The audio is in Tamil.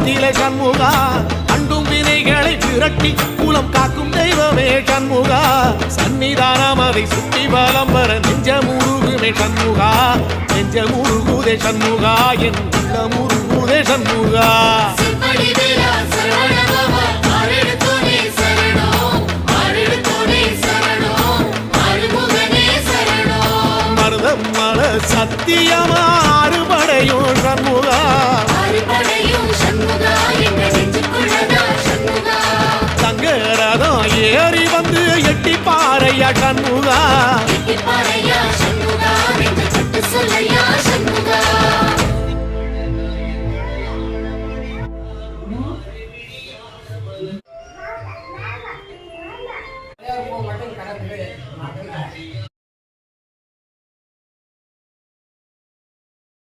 நிலை சண்முகா அண்டும் வினைகளை விரட்டி குலம் காக்கும் தெய்வமே சண்முகா சன்னிதானம் அதை சுற்றி பலம் வர நெஞ்ச முருகுமே சண்முகா நெஞ்ச முருகுதே சண்முகா என் உள்ள முருகுதே சண்முகா மருதம் மல சத்தியமா அறுபடையும் சண்முகா சங்கரதம் ஏறி வந்து எட்டி பாறையா சண்முகா